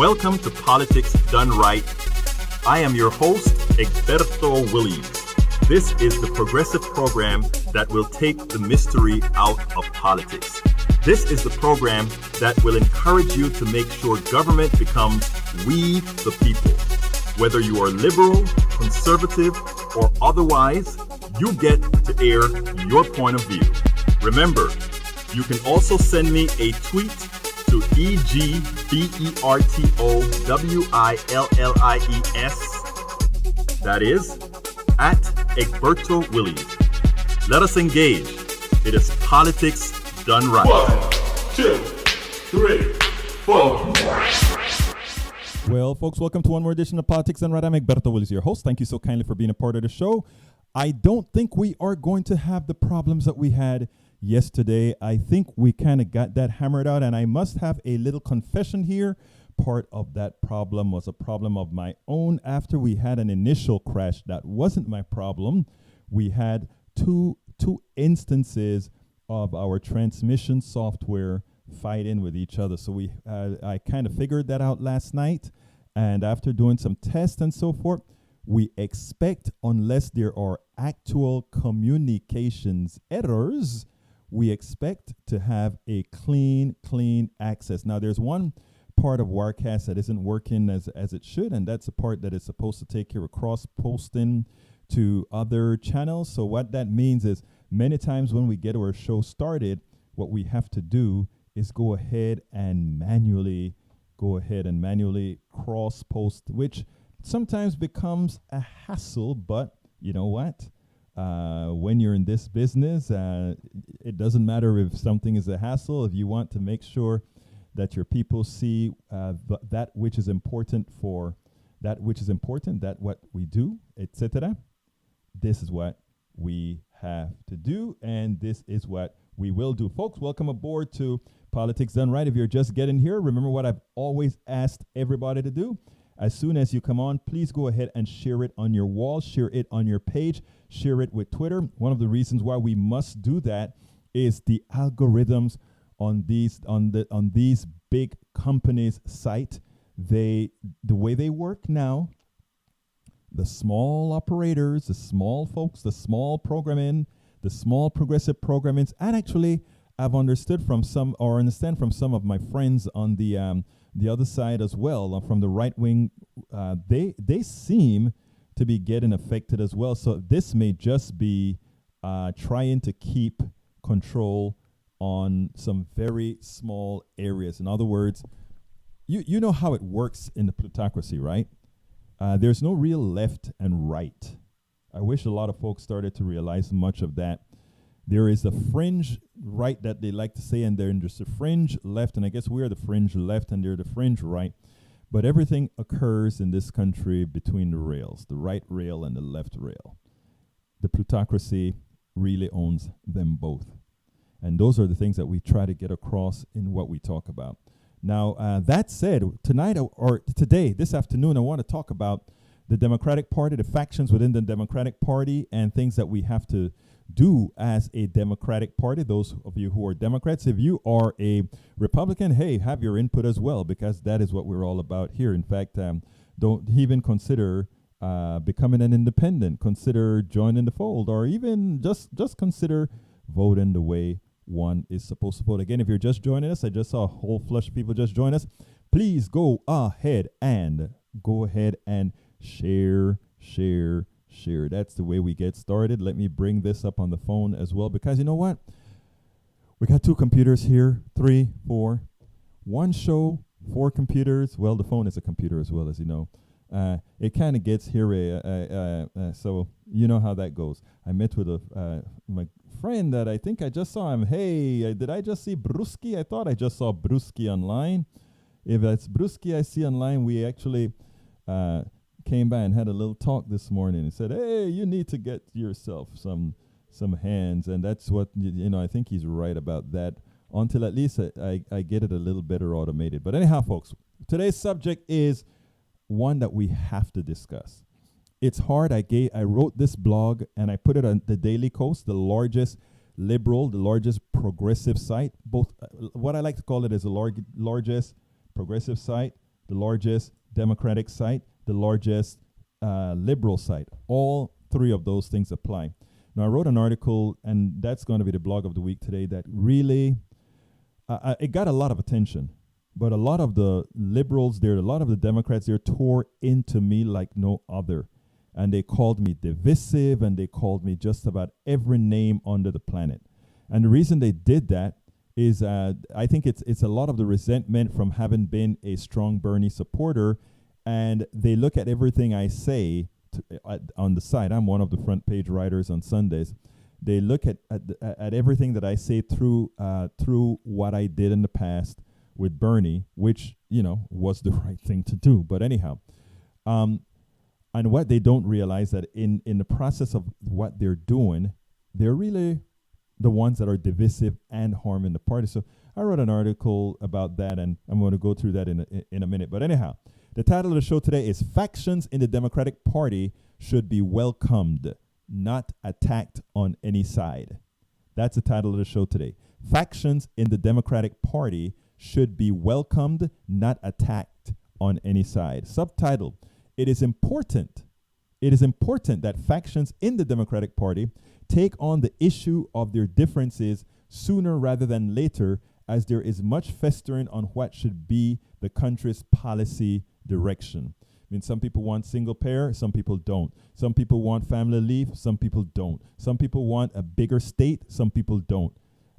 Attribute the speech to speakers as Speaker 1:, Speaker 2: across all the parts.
Speaker 1: Welcome to Politics Done Right. I am your host, Egberto Williams. This is the progressive program that will take the mystery out of politics. This is the program that will encourage you to make sure government becomes we the people. Whether you are liberal, conservative, or otherwise, you get to air your point of view. Remember, you can also send me a tweet to EGBERTOWILLIES. That is, at Egberto Williams. Let us engage. It is politics done right.
Speaker 2: 1, 2, 3, 4.
Speaker 3: Well, folks, welcome to one more edition of Politics Done Right. I'm Egberto Williams, your host. Thank you so kindly for being a part of the show. I don't think we are going to have the problems that we had yesterday. I think we kind of got that hammered out, and I must have a little confession here. Part of that problem was a problem of my own. After we had an initial crash, that wasn't my problem. We had two instances of our transmission software fighting with each other. So I kind of figured that out last night, and after doing some tests and so forth, we expect, unless there are actual communications errors, we expect to have a clean access. Now, there's one part of Wirecast that isn't working as it should, and that's the part that is supposed to take care of cross-posting to other channels. So what that means is many times when we get our show started, what we have to do is go ahead and manually cross-post, which sometimes becomes a hassle, but you know what? When you're in this business, it doesn't matter if something is a hassle. If you want to make sure that your people see that which is important that what we do, etc., this is what we have to do, and this is what we will do. Folks, welcome aboard to Politics Done Right. If you're just getting here, remember what I've always asked everybody to do. As soon as you come on, please go ahead and share it on your wall, share it on your page, share it with Twitter. One of the reasons why we must do that is the algorithms on these big companies' site. The way they work now, the small operators, the small folks, the small programming, the small progressive programming, and actually I've understand from some of my friends on the other side as well, from the right wing, they seem to be getting affected as well. So this may just be trying to keep control on some very small areas. In other words, you know how it works in the plutocracy, right? There's no real left and right. I wish a lot of folks started to realize much of that. There is a fringe right that they like to say, and there's just a fringe left, and I guess we're the fringe left, and they're the fringe right. But everything occurs in this country between the rails, the right rail and the left rail. The plutocracy really owns them both. And those are the things that we try to get across in what we talk about. Now, that said, this afternoon, I want to talk about the Democratic Party, the factions within the Democratic Party, and things that we have to do as a Democratic Party. Those of you who are Democrats, if you are a Republican, hey, have your input as well, because that is what we're all about here. In fact, don't even consider becoming an independent. Consider joining the fold, or even just consider voting the way one is supposed to vote. Again, if you're just joining us, I just saw a whole flush of people just join us. Please go ahead and share. That's the way we get started. Let me bring this up on the phone as well, because you know what? We got 2 computers here, 3, 4, 1 show, 4 computers. Well, the phone is a computer as well, as you know. It kind of gets here, so you know how that goes. I met with my friend that I think I just saw him. Hey, did I just see Brewski? I thought I just saw Brewski online. If that's Brewski I see online, we actually came by and had a little talk this morning and said, hey, you need to get yourself some hands. And that's what, I think he's right about that, until at least I get it a little better automated. But anyhow, folks, today's subject is one that we have to discuss. It's hard. I wrote this blog and I put it on the Daily Kos, the largest liberal, the largest progressive site. Both what I like to call it is the largest progressive site, the largest Democratic site, the largest liberal site. All three of those things apply. Now, I wrote an article, and that's going to be the blog of the week today, that really, it got a lot of attention. But a lot of the liberals there, a lot of the Democrats there tore into me like no other. And they called me divisive, and they called me just about every name under the planet. And the reason they did that is I think it's a lot of the resentment from having been a strong Bernie supporter, and they look at everything I say on the site. I'm one of the front page writers on Sundays. They look at everything that I say through what I did in the past with Bernie, which, you know, was the right thing to do. But anyhow, and what they don't realize that in the process of what they're doing, they're really the ones that are divisive and harming the party. So I wrote an article about that, and I'm going to go through that in a minute. But anyhow, the title of the show today is Factions in the Democratic Party Should Be Welcomed, Not Attacked on Any Side. That's the title of the show today. Factions in the Democratic Party should be welcomed, not attacked on any side. Subtitle: It is important that factions in the Democratic Party take on the issue of their differences sooner rather than later, as there is much festering on what should be the country's policy direction. I mean, some people want single payer, some people don't. Some people want family leave, some people don't. Some people want a bigger state, some people don't.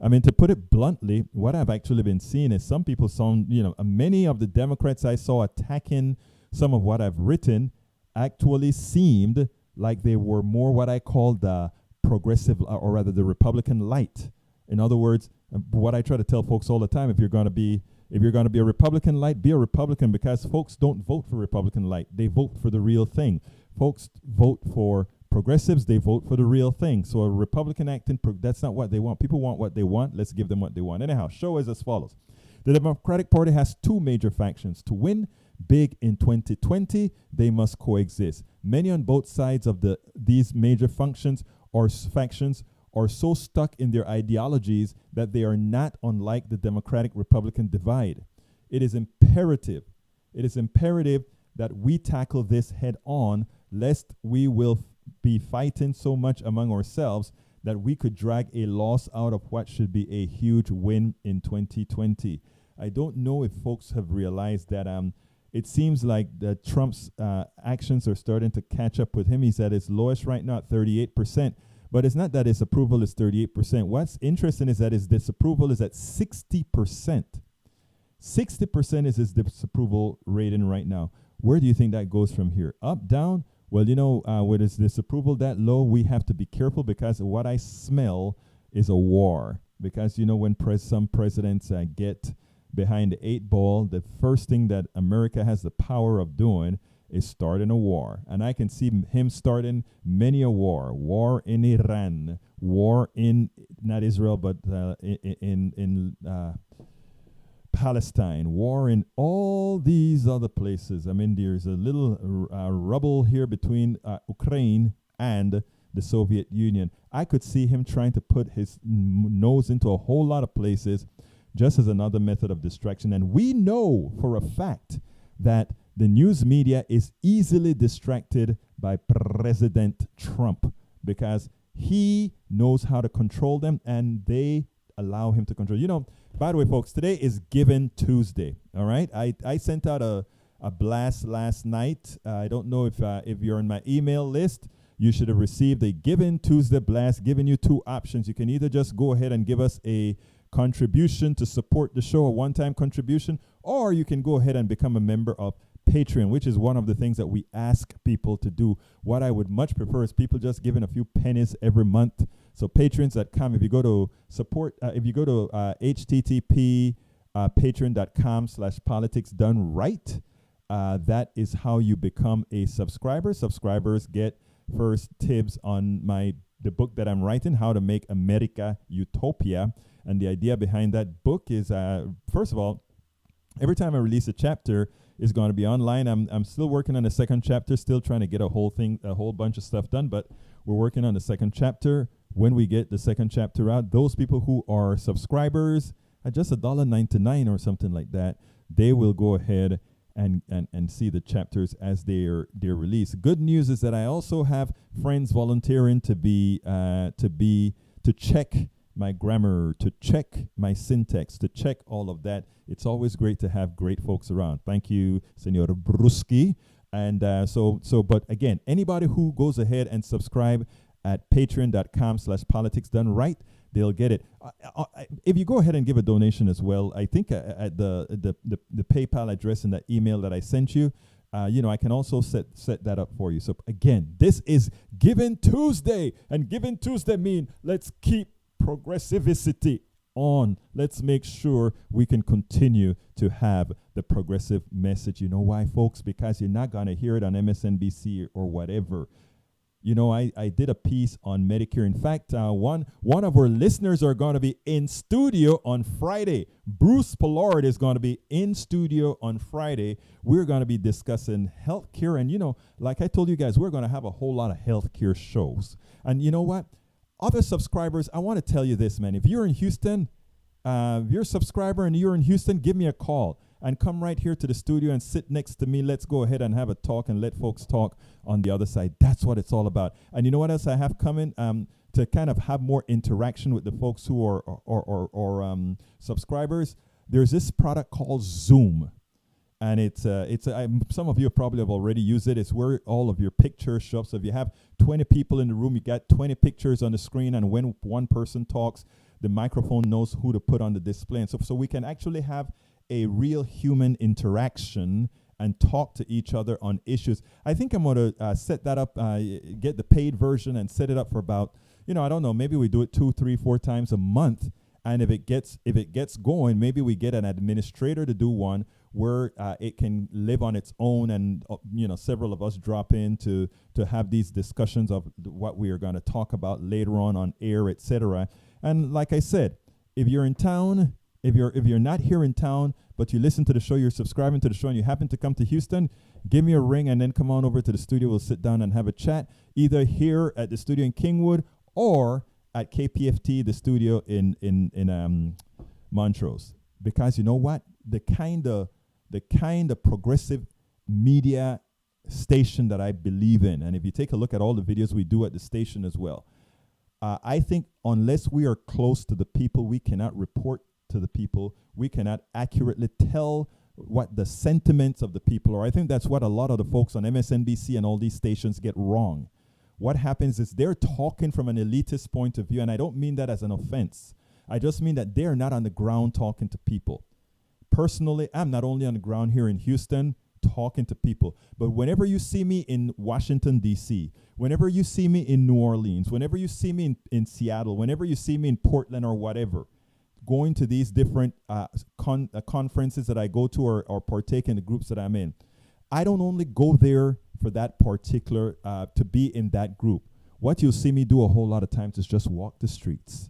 Speaker 3: I mean, to put it bluntly, what I've actually been seeing is some people many of the Democrats I saw attacking some of what I've written actually seemed like they were more what I call the progressive, or rather the Republican light. In other words, what I try to tell folks all the time, if you're going to be a Republican light, be a Republican, because folks don't vote for Republican light. They vote for the real thing. Folks vote for progressives, they vote for the real thing. So a Republican acting, that's not what they want. People want what they want. Let's give them what they want. Anyhow, show is as follows. The Democratic Party has two major factions. To win big in 2020, they must coexist. Many on both sides of these major factions are so stuck in their ideologies that they are not unlike the Democratic-Republican divide. It is imperative that we tackle this head on, lest we will be fighting so much among ourselves that we could drag a loss out of what should be a huge win in 2020. I don't know if folks have realized that it seems like that Trump's actions are starting to catch up with him. He's at his lowest right now at 38%. But it's not that his approval is 38%. What's interesting is that his disapproval is at 60%. 60% is his disapproval rating right now. Where do you think that goes from here? Up, down? Well, with his disapproval that low, we have to be careful, because what I smell is a war. Because, when some presidents get behind the 8 ball, the first thing that America has the power of doing is starting a war. And I can see him starting many a war in Iran, war in, not Israel, but in Palestine, war in all these other places. I mean, there's a little rubble here between Ukraine and the Soviet Union. I could see him trying to put his nose into a whole lot of places just as another method of distraction. And we know for a fact that the news media is easily distracted by President Trump, because he knows how to control them, and they allow him to control. By the way, folks, today is Giving Tuesday. All right. I sent out a blast last night. I don't know if you're on my email list. You should have received a Giving Tuesday blast, giving you two options. You can either just go ahead and give us a contribution to support the show, a one-time contribution, or you can go ahead and become a member of Patreon, which is one of the things that we ask people to do. What I would much prefer is people just giving a few pennies every month. So patrons.com, if you go to support, if you go to http patreon.com/politics done right, that is how you become a subscriber. Subscribers get first tips on the book that I'm writing, How to Make America Utopia. And the idea behind that book is, first of all, every time I release a chapter, it's going to be online. I'm still working on the second chapter, still trying to get a whole bunch of stuff done, but we're working on the second chapter. When we get the second chapter out, those people who are subscribers at just $1.99 or something like that, they will go ahead and see the chapters as they're released. Good news is that I also have friends volunteering to check my grammar, to check my syntax, to check all of that. It's always great to have great folks around. Thank you, Senor Bruski. And but again, anybody who goes ahead and subscribe at patreon.com/politics done right, they'll get it. If you go ahead and give a donation as well, I think at the PayPal address in that email that I sent you, I can also set that up for you. So again, this is Giving Tuesday, and Giving Tuesday mean let's keep progressivity on. Let's make sure we can continue to have the progressive message. You know why, folks? Because you're not going to hear it on MSNBC or whatever. I did a piece on Medicare. In fact, one of our listeners are going to be in studio on Friday. Bruce Pollard is going to be in studio on Friday. We're going to be discussing healthcare. And, like I told you guys, we're going to have a whole lot of healthcare shows. And you know what? Other subscribers, I want to tell you this, man. If you're in Houston, if you're a subscriber and you're in Houston, give me a call and come right here to the studio and sit next to me. Let's go ahead and have a talk and let folks talk on the other side. That's what it's all about. And you know what else I have coming? To kind of have more interaction with the folks who are subscribers. There's this product called Zoom. And it's some of you probably have already used it. It's where all of your pictures show up. So if you have 20 people in the room, you got 20 pictures on the screen. And when one person talks, the microphone knows who to put on the display. And so we can actually have a real human interaction and talk to each other on issues. I think I'm going to set that up, get the paid version and set it up for about, I don't know, maybe we do it 2, 3, 4 times a month. And if it gets going, maybe we get an administrator to do one where it can live on its own, and several of us drop in to have these discussions of what we are going to talk about later on air, etc. And like I said, if you're in town, if you're not here in town, but you listen to the show, you're subscribing to the show, and you happen to come to Houston, give me a ring and then come on over to the studio. We'll sit down and have a chat, either here at the studio in Kingwood or at KPFT, the studio in Montrose. Because you know what? The kind of progressive media station that I believe in, and if you take a look at all the videos we do at the station as well, I think unless we are close to the people, we cannot report to the people. We cannot accurately tell what the sentiments of the people are. I think that's what a lot of the folks on MSNBC and all these stations get wrong. What happens is they're talking from an elitist point of view, and I don't mean that as an offense. I just mean that they're not on the ground talking to people. Personally, I'm not only on the ground here in Houston talking to people, but whenever you see me in Washington, D.C., whenever you see me in New Orleans, whenever you see me in Seattle, whenever you see me in Portland or whatever, going to these different conferences that I go to or partake in the groups that I'm in, I don't only go there for that particular, to be in that group. What you'll see me do a whole lot of times is just walk the streets.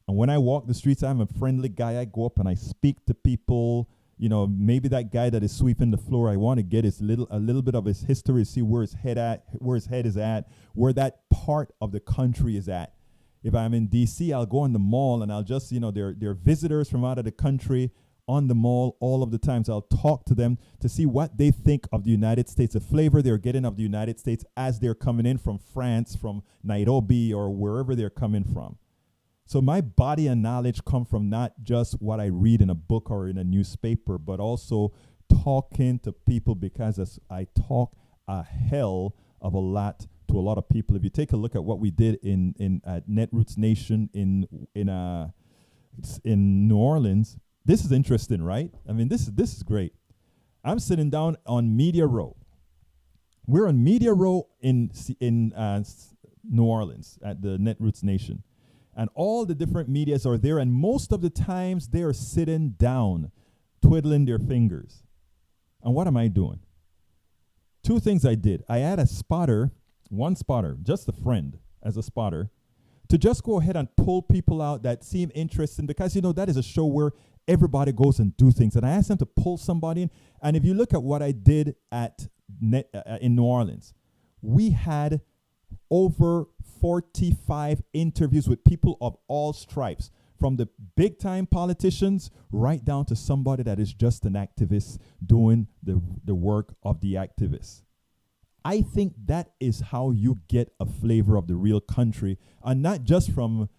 Speaker 3: And when I walk the streets, I'm a friendly guy. I go up and I speak to people. Maybe that guy that is sweeping the floor, I want to get a little bit of his history, see where his head is at, where that part of the country is at. If I'm in D.C., I'll go on the mall and I'll just, there are visitors from out of the country on the mall all of the time. So I'll talk to them to see what they think of the United States, the flavor they're getting of the United States as they're coming in from France, from Nairobi, or wherever they're coming from. So my body and knowledge come from not just what I read in a book or in a newspaper, but also talking to people, because as I talk a hell of a lot to a lot of people. If you take a look at what we did in at Netroots Nation in New Orleans, this is interesting, right? I mean, this is great. I'm sitting down on Media Row. We're on Media Row in New Orleans at the Netroots Nation. And all the different medias are there, and most of the times they are sitting down, twiddling their fingers. And what am I doing? 2 things I did. I had a spotter, one spotter, just a friend as a spotter, to just go ahead and pull people out that seem interesting, because, that is a show where everybody goes and do things. And I asked them to pull somebody in. And if you look at what I did in New Orleans, we had over 45 interviews with people of all stripes, from the big time politicians right down to somebody that is just an activist doing the work of the activist. I think that is how you get a flavor of the real country, and not just from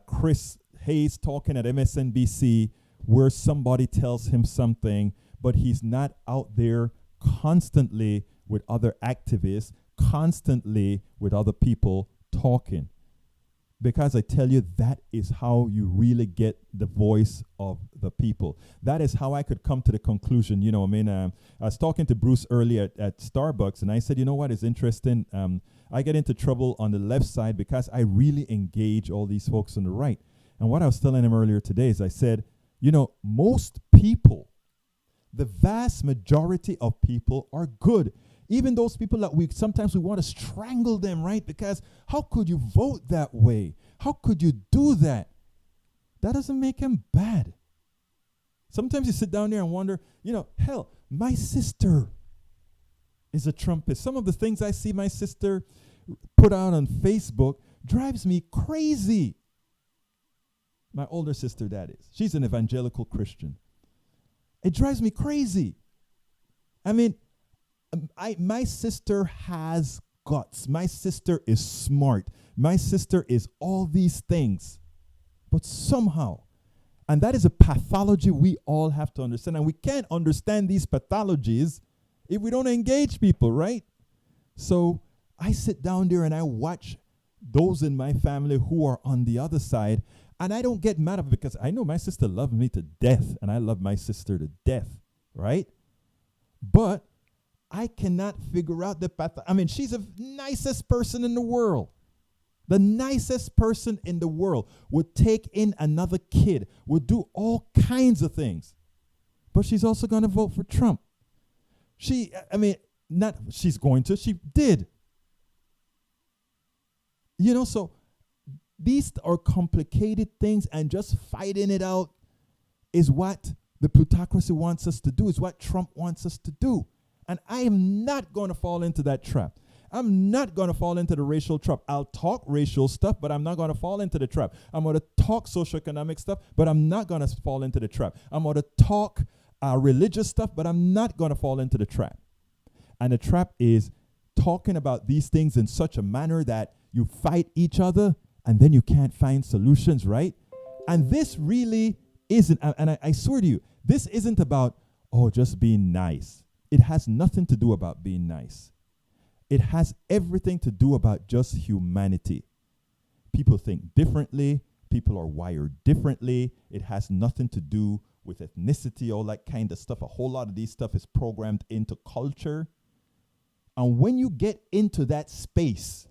Speaker 3: Chris Hayes talking at MSNBC where somebody tells him something, but he's not out there constantly with other activists, constantly with other people talking. Because I tell you, that is how you really get the voice of the people. That is how I could come to the conclusion. I was talking to Bruce earlier at Starbucks, and I said, you know what is interesting? I get into trouble on the left side because I really engage all these folks on the right. And what I was telling him earlier today is I said, most people, the vast majority of people are good. Even those people that sometimes we want to strangle them, right? Because how could you vote that way? How could you do that? That doesn't make him bad. Sometimes you sit down there and wonder, hell, my sister is a Trumpist. Some of the things I see my sister put out on Facebook drives me crazy. My older sister, that is. She's an evangelical Christian. It drives me crazy. I mean, my sister has guts. My sister is smart. My sister is all these things. But somehow, and that is a pathology we all have to understand. And we can't understand these pathologies if we don't engage people, right? So I sit down there and I watch those in my family who are on the other side. And I don't get mad at it because I know my sister loves me to death. And I love my sister to death, right? But I cannot figure out the path. I mean, she's the nicest person in the world. The nicest person in the world would take in another kid, would do all kinds of things. But she's also going to vote for Trump. She's going to, she did. So these are complicated things, and just fighting it out is what the plutocracy wants us to do, is what Trump wants us to do. And I am not going to fall into that trap. I'm not going to fall into the racial trap. I'll talk racial stuff, but I'm not going to fall into the trap. I'm going to talk socioeconomic stuff, but I'm not going to fall into the trap. I'm going to talk religious stuff, but I'm not going to fall into the trap. And the trap is talking about these things in such a manner that you fight each other and then you can't find solutions, right? And this really isn't, and I swear to you, this isn't about, just being nice. It has nothing to do about being nice. It has everything to do about just humanity. People think differently. People are wired differently. It has nothing to do with ethnicity, all that kind of stuff. A whole lot of these stuff is programmed into culture. And when you get into that space,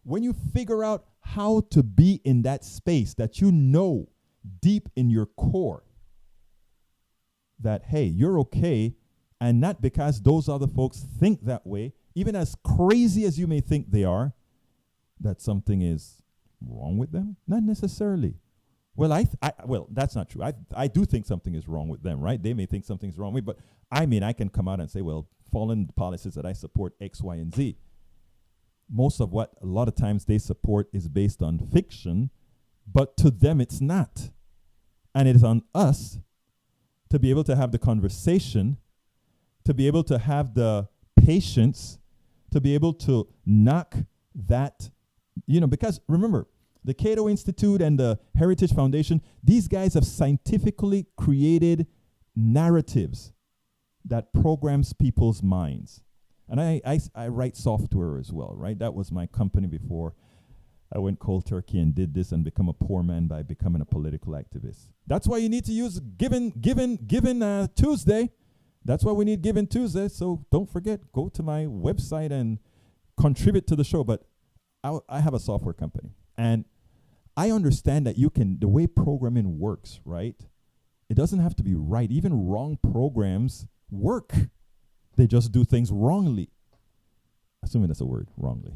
Speaker 3: when you figure out how to be in that space that you know deep in your core that, hey, you're okay, and not because those other folks think that way, even as crazy as you may think they are, that something is wrong with them? Not necessarily. Well, well, that's not true. I do think something is wrong with them, right? They may think something's wrong with me, but I can come out and say, well, following the policies that I support X, Y, and Z. Most of what a lot of times they support is based on fiction, but to them it's not. And it is on us to be able to have the conversation, to be able to have the patience, to be able to knock that, because remember, the Cato Institute and the Heritage Foundation, these guys have scientifically created narratives that programs people's minds. And I write software as well, right? That was my company before I went cold turkey and did this and become a poor man by becoming a political activist. That's why you need to use Given Tuesday. That's why we need Given Tuesday. So don't forget, go to my website and contribute to the show. But I have a software company. And I understand that the way programming works, right? It doesn't have to be right. Even wrong programs work. They just do things wrongly. Assuming that's a word, wrongly.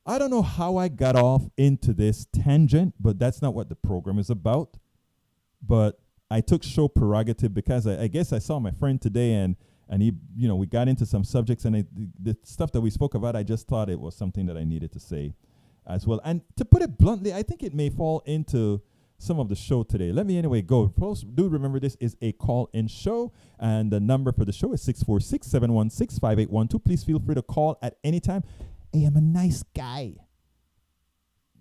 Speaker 3: I don't know how I got off into this tangent, but that's not what the program is about. But I took show prerogative because I guess I saw my friend today and he, we got into some subjects, and the stuff that we spoke about, I just thought it was something that I needed to say. as well. And to put it bluntly, I think it may fall into some of the show today. Let me anyway go. Do remember this is a call-in show, and the number for the show is 646-716-5812. Please feel free to call at any time. Hey, I'm a nice guy.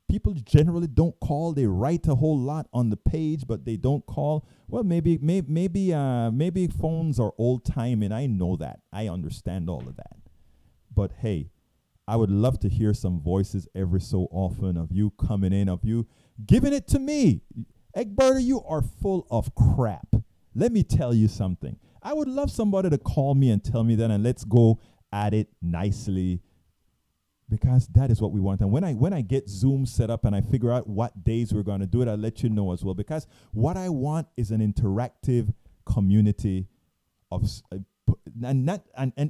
Speaker 3: People generally don't call. They write a whole lot on the page, but they don't call. Well, maybe phones are old time, and I know that. I understand all of that. But hey, I would love to hear some voices every so often of you coming in, of you giving it to me. Egberto, you are full of crap. Let me tell you something. I would love somebody to call me and tell me that, and let's go at it nicely, because that is what we want. And when I get Zoom set up and I figure out what days we're going to do it, I'll let you know as well, because what I want is an interactive community of and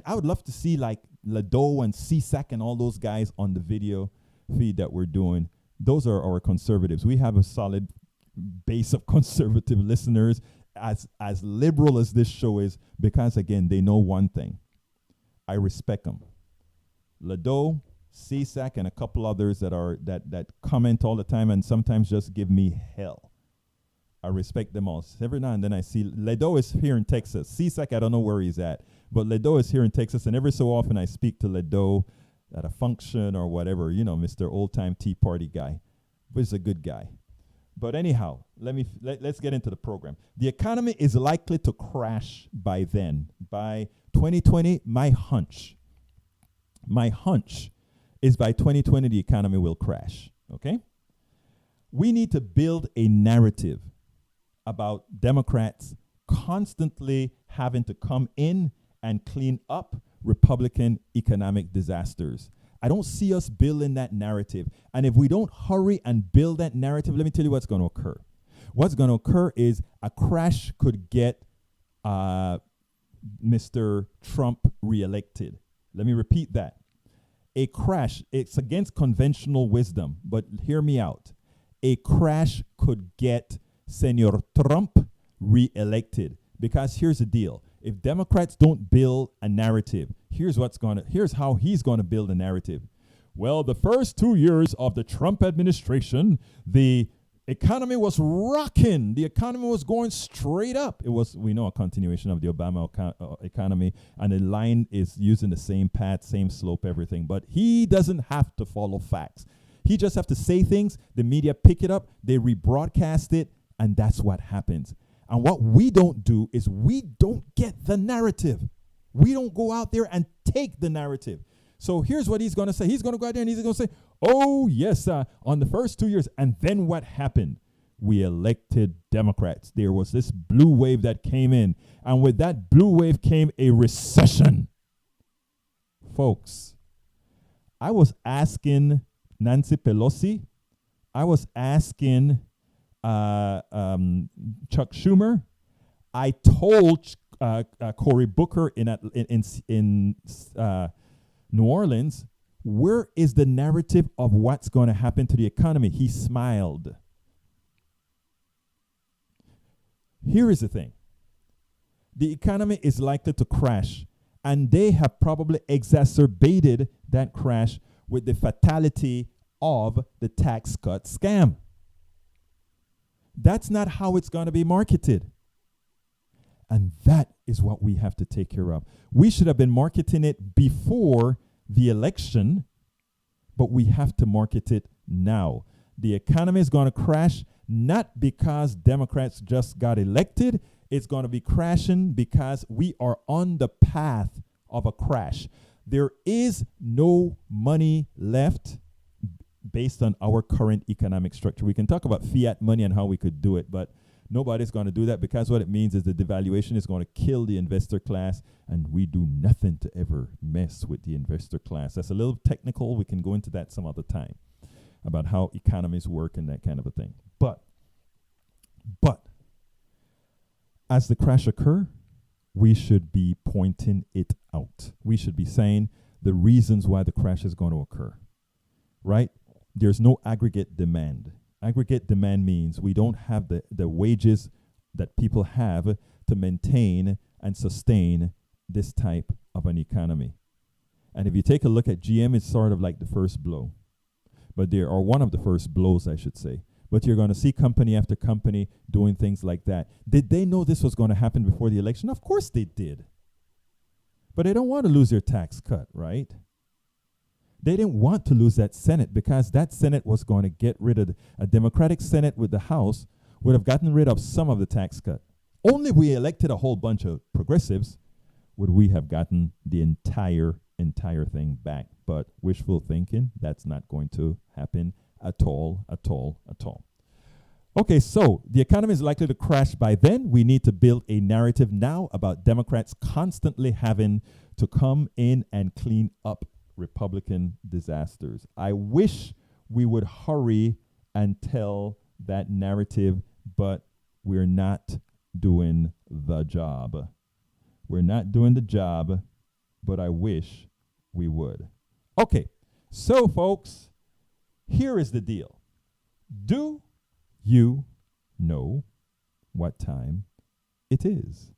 Speaker 3: I would love to see like Lado and CSAC and all those guys on the video feed that we're doing. Those are our conservatives. We have a solid base of conservative listeners, as liberal as this show is, because again, they know one thing. I respect them. Lado, CSAC, and a couple others that comment all the time and sometimes just give me hell. I respect them all. Every now and then I see Ledo is here in Texas. CSAC, I don't know where he's at, but Ledo is here in Texas, and every so often I speak to Ledo at a function or whatever, Mr. Old Time Tea Party guy. But he's a good guy. But anyhow, let's get into the program. The economy is likely to crash by then. By 2020, my hunch is by 2020 the economy will crash, okay? We need to build a narrative about Democrats constantly having to come in and clean up Republican economic disasters. I don't see us building that narrative. And if we don't hurry and build that narrative, let me tell you what's going to occur. What's going to occur is a crash could get Mr. Trump reelected. Let me repeat that. A crash, it's against conventional wisdom, but hear me out. A crash could get Senor Trump reelected, because here's the deal. If Democrats don't build a narrative, here's how he's going to build a narrative. Well, the first 2 years of the Trump administration, the economy was rocking. The economy was going straight up. It was, we know, a continuation of the Obama economy, and the line is using the same path, same slope, everything. But he doesn't have to follow facts. He just have to say things, the media pick it up, they rebroadcast it, and that's what happens. And what we don't do is we don't get the narrative. We don't go out there and take the narrative. So here's what he's going to say. He's going to go out there and he's going to say, oh, yes, on the first 2 years. And then what happened? We elected Democrats. There was this blue wave that came in. And with that blue wave came a recession. Folks, I was asking Nancy Pelosi. I was asking Chuck Schumer. I told Cory Booker in New Orleans, where is the narrative of what's going to happen to the economy? He smiled. Here is the thing. The economy is likely to crash, and they have probably exacerbated that crash with the fatality of the tax cut scam. That's not how it's going to be marketed. And that is what we have to take care of. We should have been marketing it before the election, but we have to market it now. The economy is going to crash, not because Democrats just got elected. It's going to be crashing because we are on the path of a crash. There is no money left based on our current economic structure. We can talk about fiat money and how we could do it, but nobody's going to do that, because what it means is the devaluation is going to kill the investor class, and we do nothing to ever mess with the investor class. That's a little technical. We can go into that some other time about how economies work and that kind of a thing. But as the crash occurs, we should be pointing it out. We should be saying the reasons why the crash is going to occur, right? There's no aggregate demand. Aggregate demand means we don't have the wages that people have to maintain and sustain this type of an economy. And if you take a look at GM, it's sort of like the first blow. but they are one of the first blows, I should say. But you're going to see company after company doing things like that. Did they know this was going to happen before the election? Of course they did. But they don't want to lose their tax cut, right? They didn't want to lose that Senate because that Senate was going to get rid of a Democratic Senate with the House would have gotten rid of some of the tax cut. Only if we elected a whole bunch of progressives would we have gotten the entire thing back. But wishful thinking, that's not going to happen at all. Okay, so the economy is likely to crash by then. We need to build a narrative now about Democrats constantly having to come in and clean up Republican disasters. I wish we would hurry and tell that narrative, but we're not doing the job. We're not doing the job, but I wish we would. Okay, so folks, here is the deal. Do you know what time it is?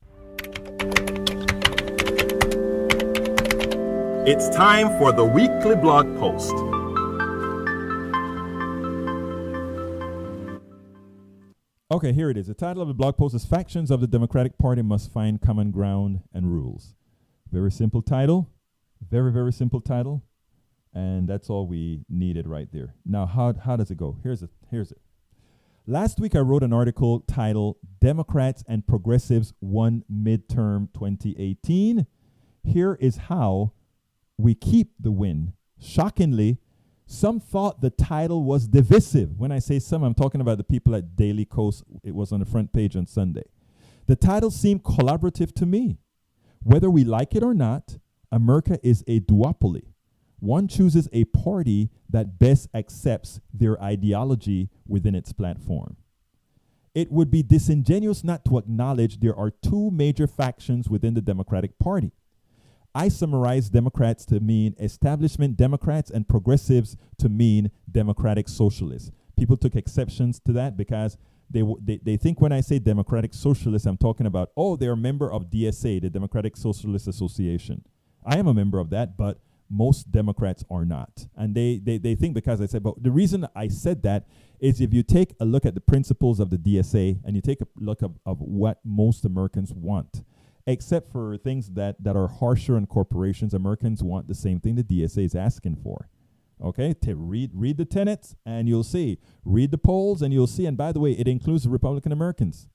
Speaker 1: It's time for the weekly blog post.
Speaker 3: Okay, here it is. The title of the blog post is Factions of the Democratic Party Must Find Common Ground and Rules. Very simple title. Very, very simple title. And that's all we needed right there. Now, how does it go? Here's it. Last week, I wrote an article titled Democrats and Progressives Won Midterm 2018. Here is how we keep the win. Shockingly, some thought the title was divisive. When I say some, I'm talking about the people at Daily Kos. It was on the front page on Sunday. The title seemed collaborative to me. Whether we like it or not, America is a duopoly. One chooses a party that best accepts their ideology within its platform. It would be disingenuous not to acknowledge there are two major factions within the Democratic Party. I summarize Democrats to mean establishment Democrats and progressives to mean democratic socialists. People took exceptions to that because they think when I say democratic socialists, I'm talking about, oh, they're a member of DSA, the Democratic Socialist Association. I am a member of that, but most Democrats are not. And they think because I said, but the reason I said that is if you take a look at the principles of the DSA and you take a look of what most Americans want, except for things that are harsher on corporations, Americans want the same thing the DSA is asking for. Okay, to read the tenets and you'll see. Read the polls and you'll see. And by the way, it includes the Republican Americans.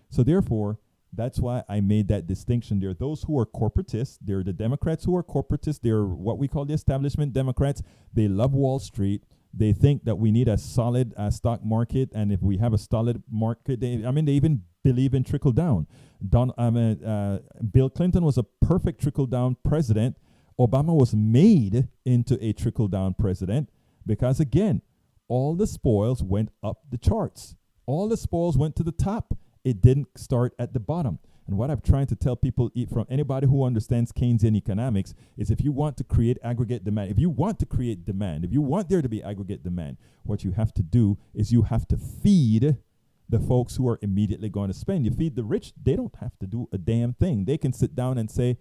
Speaker 3: So therefore, that's why I made that distinction. There are those who are corporatists. There are the Democrats who are corporatists. They're what we call the establishment Democrats. They love Wall Street. They think that we need a solid stock market. And if we have a solid market, they even believe in trickle down. Bill Clinton was a perfect trickle down president. Obama was made into a trickle down president because, again, all the spoils went up the charts. All the spoils went to the top. It didn't start at the bottom. And what I'm trying to tell people from anybody who understands Keynesian economics is if you want to create aggregate demand, if you want to create demand, if you want there to be aggregate demand, what you have to do is you have to feed the folks who are immediately going to spend. You feed the rich, they don't have to do a damn thing. They can sit down and say,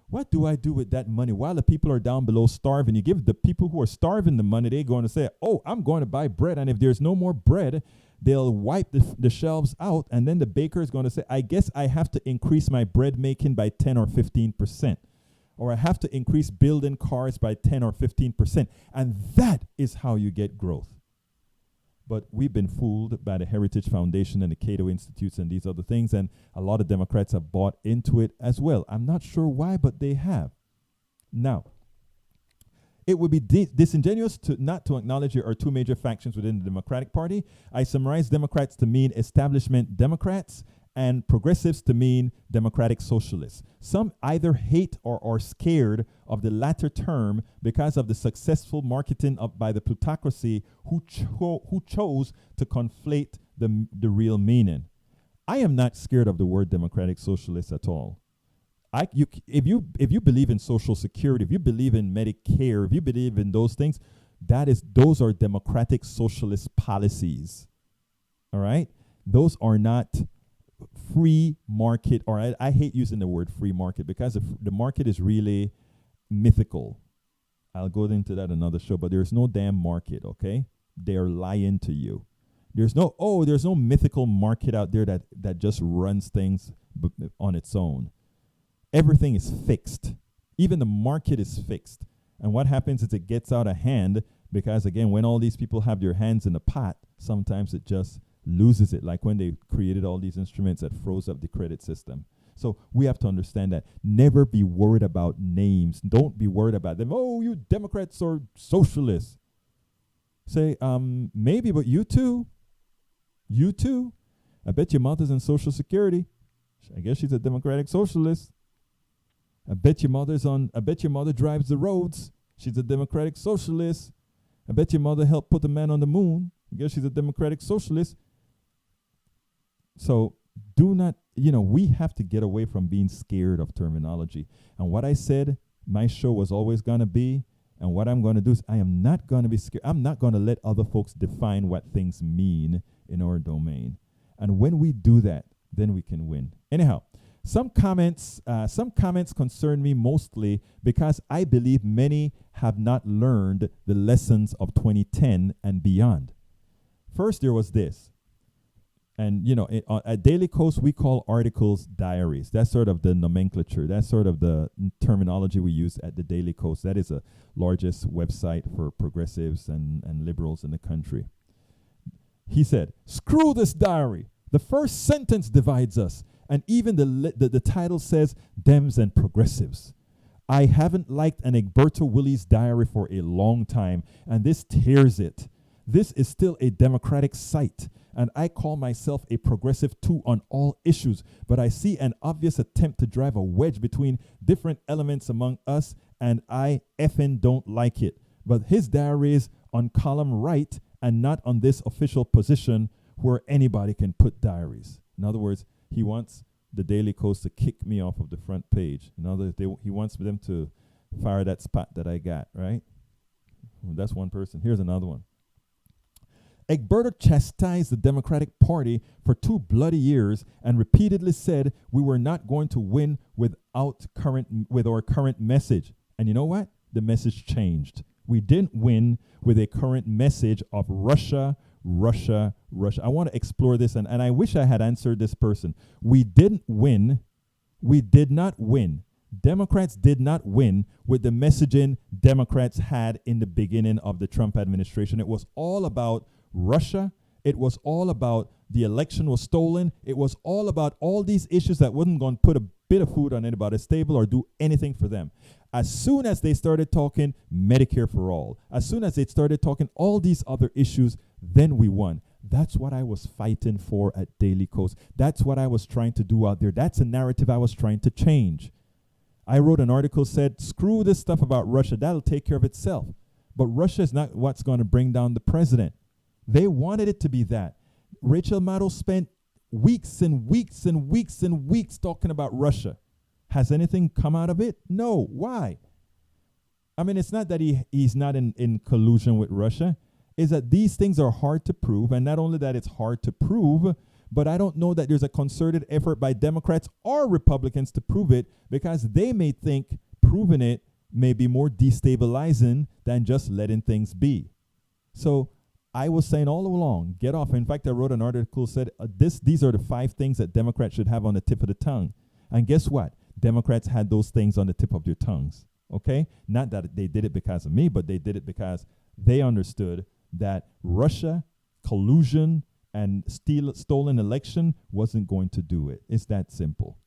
Speaker 3: what do I do with that money? While the people are down below starving, you give the people who are starving the money, they're going to say, oh, I'm going to buy bread. And if there's no more bread, they'll wipe the shelves out. And then the baker is going to say, I guess I have to increase my bread making by 10 or 15%. Or I have to increase building cars by 10 or 15%. And that is how you get growth. But we've been fooled by the Heritage Foundation and the Cato Institutes and these other things, and a lot of Democrats have bought into it as well. I'm not sure why, but they have. Now, it would be disingenuous not to acknowledge there are two major factions within the Democratic Party. I summarize Democrats to mean establishment Democrats and progressives to mean democratic socialists. Some either hate or are scared of the latter term because of the successful marketing by the plutocracy who chose to conflate the real meaning. I am not scared of the word democratic socialist at all. If you believe in Social Security, if you believe in Medicare, if you believe in those things, those are democratic socialist policies. All right? Those are not free market, or I hate using the word free market because the market is really mythical. I'll go into that another show, but there's no damn market, okay? They're lying to you. There's no mythical market out there that just runs things on its own. Everything is fixed. Even the market is fixed. And what happens is it gets out of hand because, again, when all these people have their hands in the pot, sometimes it just loses it, like when they created all these instruments that froze up the credit system. So we have to understand that. Never be worried about names. Don't be worried about them. Oh, you Democrats or socialists. Say, maybe, but you too. You too. I bet your mother's on Social Security. I guess she's a Democratic Socialist. I bet your mother drives the roads. She's a Democratic Socialist. I bet your mother helped put the man on the moon. I guess she's a Democratic Socialist. So do not, we have to get away from being scared of terminology. And what I said my show was always going to be, and what I'm going to do is I am not going to be scared. I'm not going to let other folks define what things mean in our domain. And when we do that, then we can win. Anyhow, some comments concern me mostly because I believe many have not learned the lessons of 2010 and beyond. First, there was this. And, at Daily Coast, we call articles diaries. That's sort of the nomenclature. That's sort of the terminology we use at the Daily Coast. That is the largest website for progressives and liberals in the country. He said, "Screw this diary. The first sentence divides us. And even the title says Dems and Progressives. I haven't liked an Egberto Willies diary for a long time, and this tears it. This is still a democratic site, and I call myself a progressive too on all issues, but I see an obvious attempt to drive a wedge between different elements among us, and I effing don't like it. But his diary is on column right and not on this official position where anybody can put diaries." In other words, he wants the Daily Coast to kick me off of the front page. In other words, he wants them to fire that spot that I got, right? Well, that's one person. Here's another one. Egberto chastised the Democratic Party for 2 bloody years and repeatedly said we were not going to win with our current message. And you know what? The message changed. We didn't win with a current message of Russia. I want to explore this, and I wish I had answered this person. We didn't win. We did not win. Democrats did not win with the messaging Democrats had in the beginning of the Trump administration. It was all about Russia. It was all about the election was stolen. It was all about all these issues that wasn't going to put a bit of food on anybody's table or do anything for them. As soon as they started talking Medicare for all, as soon as they started talking all these other issues, then we won. That's what I was fighting for at Daily Coast. That's what I was trying to do out there. That's a narrative I was trying to change. I wrote an article said, screw this stuff about Russia. That'll take care of itself. But Russia is not what's going to bring down the president. They wanted it to be that. Rachel Maddow spent weeks and weeks and weeks and weeks talking about Russia. Has anything come out of it? No. Why? I mean, it's not that he's not in collusion with Russia. It's that these things are hard to prove. And not only that it's hard to prove, but I don't know that there's a concerted effort by Democrats or Republicans to prove it, because they may think proving it may be more destabilizing than just letting things be. So I was saying all along, get off. In fact, I wrote an article said these are the 5 things that Democrats should have on the tip of the tongue. And guess what? Democrats had those things on the tip of their tongues. Okay? Not that they did it because of me, but they did it because they understood that Russia, collusion, and stolen election wasn't going to do it. It's that simple.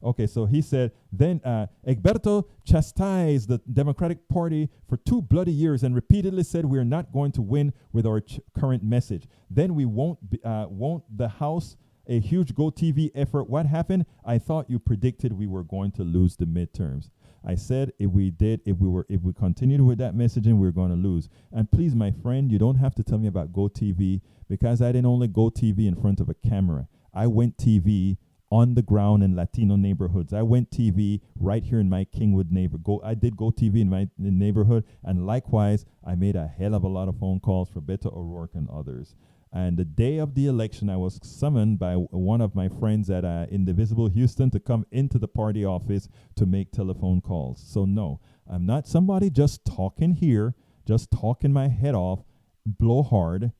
Speaker 3: Okay, so he said, then Egberto chastised the Democratic Party for 2 bloody years and repeatedly said we are not going to win with our current message. Then we won't the House a huge Go TV effort. What happened? I thought you predicted we were going to lose the midterms. I said if we continued with that messaging, we were going to lose. And please, my friend, you don't have to tell me about Go TV, because I didn't only go TV in front of a camera. I went TV on the ground in Latino neighborhoods. I went TV right here in my Kingwood neighborhood. I did Go TV in my neighborhood, and likewise, I made a hell of a lot of phone calls for Beto O'Rourke and others. And the day of the election, I was summoned by one of my friends at Indivisible Houston to come into the party office to make telephone calls. So no, I'm not somebody just talking here, just talking my head off, blow hard.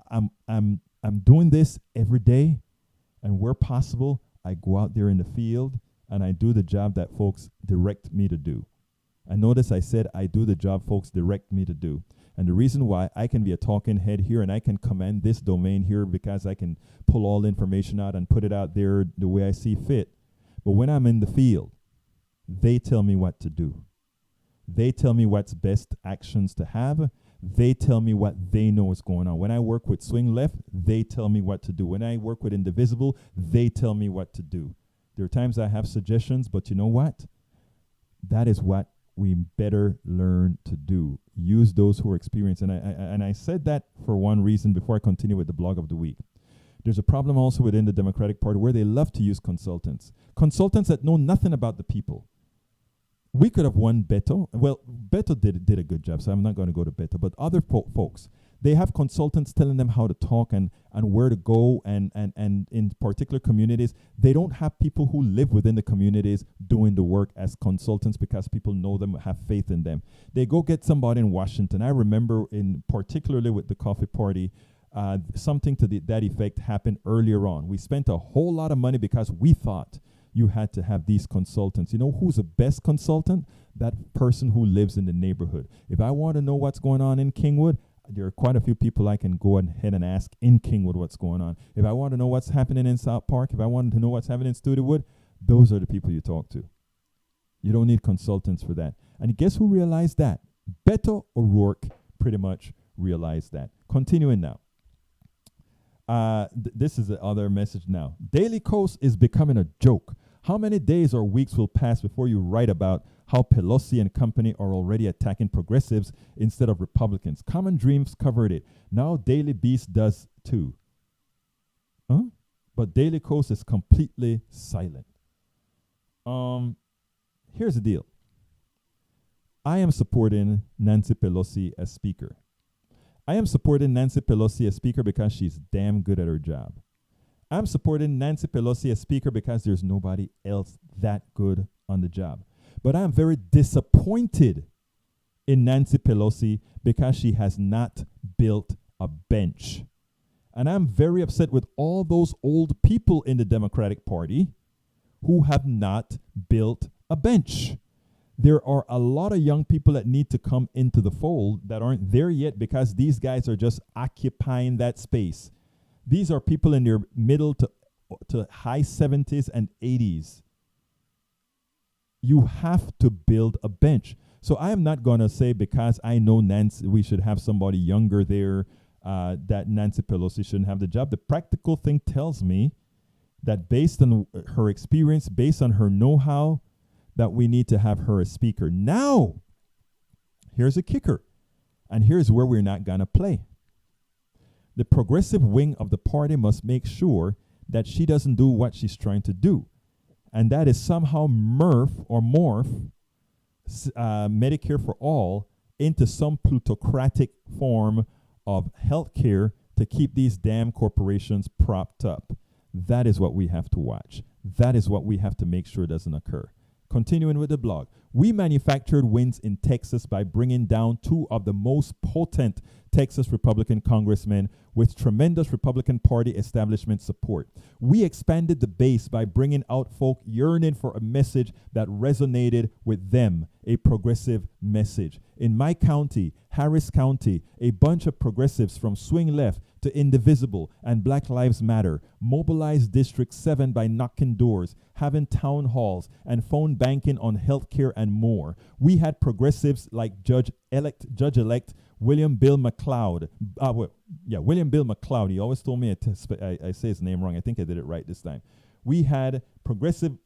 Speaker 3: I'm doing this every day, and where possible, I go out there in the field and I do the job that folks direct me to do. And notice I said I do the job folks direct me to do. And the reason why I can be a talking head here and I can command this domain here because I can pull all information out and put it out there the way I see fit. But when I'm in the field, they tell me what to do. They tell me what's best actions to have. They tell me what they know is going on. When I work with Swing Left, they tell me what to do. When I work with Indivisible, they tell me what to do. There are times I have suggestions, but you know what? That is what we better learn to do. Use those who are experienced. And I said that for one reason before I continue with the blog of the week. There's a problem also within the Democratic Party where they love to use consultants. Consultants that know nothing about the people. We could have won Beto. Well, Beto did a good job, so I'm not going to go to Beto. But other folks, they have consultants telling them how to talk and where to go, and in particular communities, they don't have people who live within the communities doing the work as consultants because people know them, have faith in them. They go get somebody in Washington. I remember particularly with the coffee party, something to that effect happened earlier on. We spent a whole lot of money because we thought you had to have these consultants. You know who's the best consultant? That person who lives in the neighborhood. If I want to know what's going on in Kingwood, there are quite a few people I can go ahead and ask in Kingwood what's going on. If I want to know what's happening in South Park, if I want to know what's happening in Studewood, those are the people you talk to. You don't need consultants for that. And guess who realized that? Beto O'Rourke pretty much realized that. Continuing now. This is the other message now. Daily Kos is becoming a joke. How many days or weeks will pass before you write about how Pelosi and company are already attacking progressives instead of Republicans? Common Dreams covered it. Now Daily Beast does too. Huh? But Daily Kos is completely silent. Here's the deal. I am supporting Nancy Pelosi as Speaker. I am supporting Nancy Pelosi as Speaker because she's damn good at her job. I'm supporting Nancy Pelosi as Speaker because there's nobody else that good on the job. But I'm very disappointed in Nancy Pelosi because she has not built a bench. And I'm very upset with all those old people in the Democratic Party who have not built a bench. There are a lot of young people that need to come into the fold that aren't there yet because these guys are just occupying that space. These are people in their middle to high 70s and 80s. You have to build a bench. So I am not going to say because I know Nancy, we should have somebody younger there, that Nancy Pelosi shouldn't have the job. The practical thing tells me that based on her experience, based on her know-how, that we need to have her as Speaker. Now, here's a kicker, and here's where we're not going to play. The progressive wing of the party must make sure that she doesn't do what she's trying to do, and that is somehow morph Medicare for all into some plutocratic form of healthcare to keep these damn corporations propped up. That is what we have to watch. That is what we have to make sure doesn't occur. Continuing with the blog, we manufactured wins in Texas by bringing down two of the most potent Texas Republican congressmen with tremendous Republican Party establishment support. We expanded the base by bringing out folk yearning for a message that resonated with them, a progressive message. In my county, Harris County, a bunch of progressives from Swing Left to Indivisible and Black Lives Matter mobilized District 7 by knocking doors, having town halls, and phone banking on healthcare and more. We had progressives like Judge-elect William Bill McLeod. William Bill McLeod. He always told me I say his name wrong. I think I did it right this time. We had progressive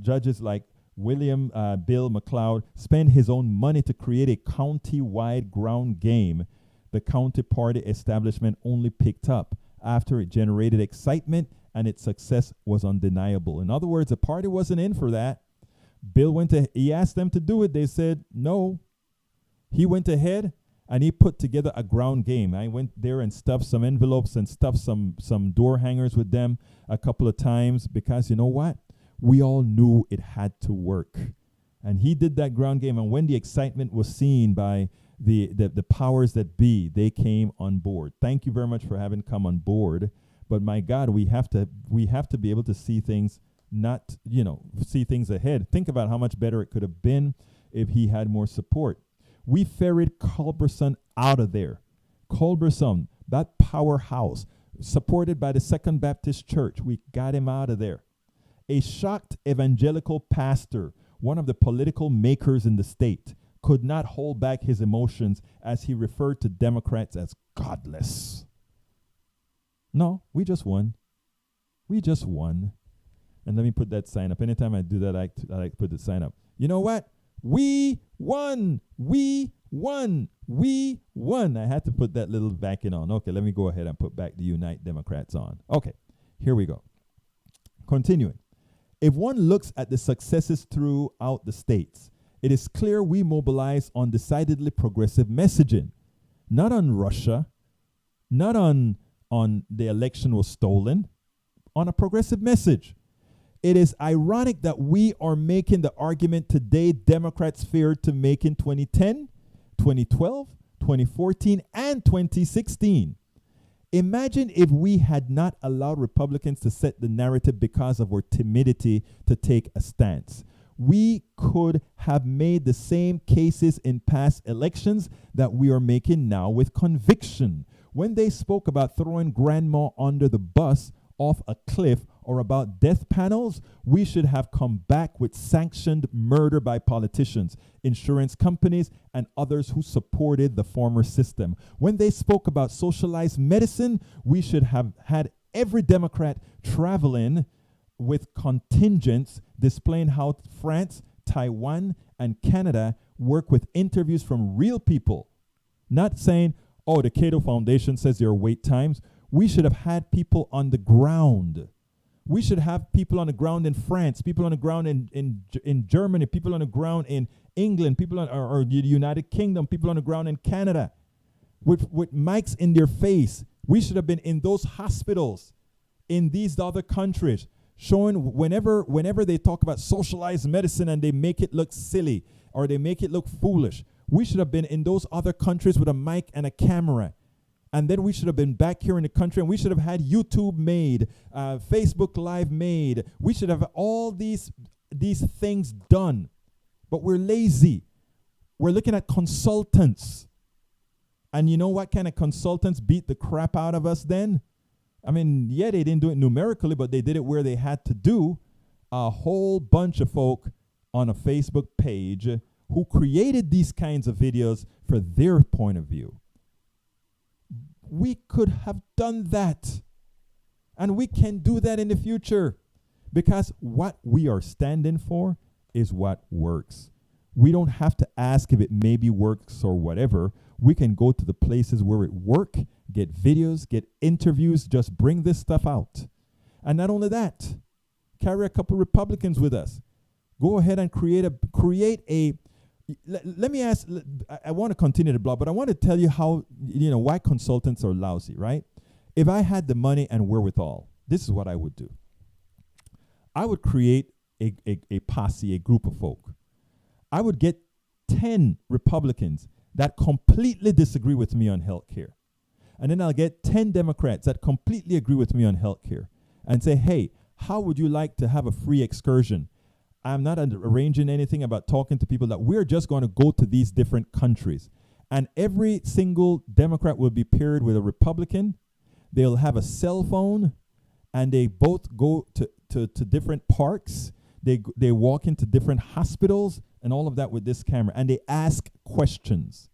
Speaker 3: judges like William Bill McLeod spend his own money to create a county-wide ground game. The county party establishment only picked up after it generated excitement and its success was undeniable. In other words, the party wasn't in for that. Bill he asked them to do it. They said no. He went ahead and he put together a ground game. I went there and stuffed some envelopes and stuffed some door hangers with them a couple of times, because you know what? We all knew it had to work. And he did that ground game, and when the excitement was seen by the powers that be, they came on board. Thank you very much for having come on board. But my God, we have to be able to see things, not, see things ahead. Think about how much better it could have been if he had more support. We ferried Culberson out of there. Culberson, that powerhouse, supported by the Second Baptist Church, we got him out of there. A shocked evangelical pastor, one of the political makers in the state, could not hold back his emotions as he referred to Democrats as godless. No, we just won. We just won. And let me put that sign up. Anytime I do that, I like to put the sign up. You know what? We won. We won. We won. I had to put that little vacuum on. Okay, let me go ahead and put back the Unite Democrats on. Okay, here we go. Continuing. If one looks at the successes throughout the states, it is clear we mobilize on decidedly progressive messaging. Not on Russia, not on the election was stolen, on a progressive message. It is ironic that we are making the argument today Democrats feared to make in 2010, 2012, 2014, and 2016. Imagine if we had not allowed Republicans to set the narrative because of our timidity to take a stance. We could have made the same cases in past elections that we are making now with conviction. When they spoke about throwing grandma under the bus off a cliff or about death panels, we should have come back with sanctioned murder by politicians, insurance companies, and others who supported the former system. When they spoke about socialized medicine, we should have had every Democrat traveling with contingents displaying how France, Taiwan, and Canada work with interviews from real people. Not saying, oh, the Cato Foundation says there are wait times. We should have had people on the ground. We should have people on the ground in France, people on the ground in Germany, people on the ground in England, people on or the United Kingdom, people on the ground in Canada, with mics in their face. We should have been in those hospitals in these other countries, showing whenever they talk about socialized medicine and they make it look silly or they make it look foolish. We should have been in those other countries with a mic and a camera. And then we should have been back here in the country, and we should have had YouTube made, Facebook Live made. We should have all these things done. But we're lazy. We're looking at consultants. And you know what kind of consultants beat the crap out of us then? I mean, yeah, they didn't do it numerically, but they did it where they had to do. A whole bunch of folk on a Facebook page who created these kinds of videos for their point of view. We could have done that. And we can do that in the future, because what we are standing for is what works. We don't have to ask if it maybe works or whatever. We can go to the places where it works, get videos, get interviews, just bring this stuff out. And not only that, carry a couple Republicans with us. Go ahead and create a let me ask, I want to continue the blog, but I want to tell you how, why consultants are lousy, right? If I had the money and wherewithal, this is what I would do. I would create a posse, a group of folk. I would get 10 Republicans that completely disagree with me on healthcare. And then I'll get 10 Democrats that completely agree with me on healthcare and say, hey, how would you like to have a free excursion? I'm not arranging anything about talking to people, that we're just going to go to these different countries. And every single Democrat will be paired with a Republican. They'll have a cell phone, and they both go to different parks. They walk into different hospitals and all of that with this camera, and they ask questions.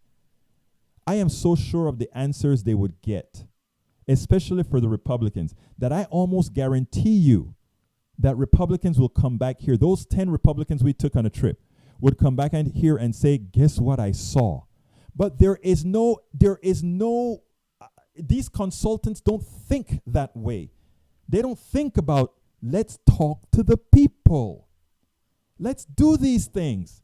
Speaker 3: I am so sure of the answers they would get, especially for the Republicans, that I almost guarantee you that Republicans will come back here. Those 10 Republicans we took on a trip would come back here and say, guess what I saw? But there is no, these consultants don't think that way. They don't think about, let's talk to the people. Let's do these things.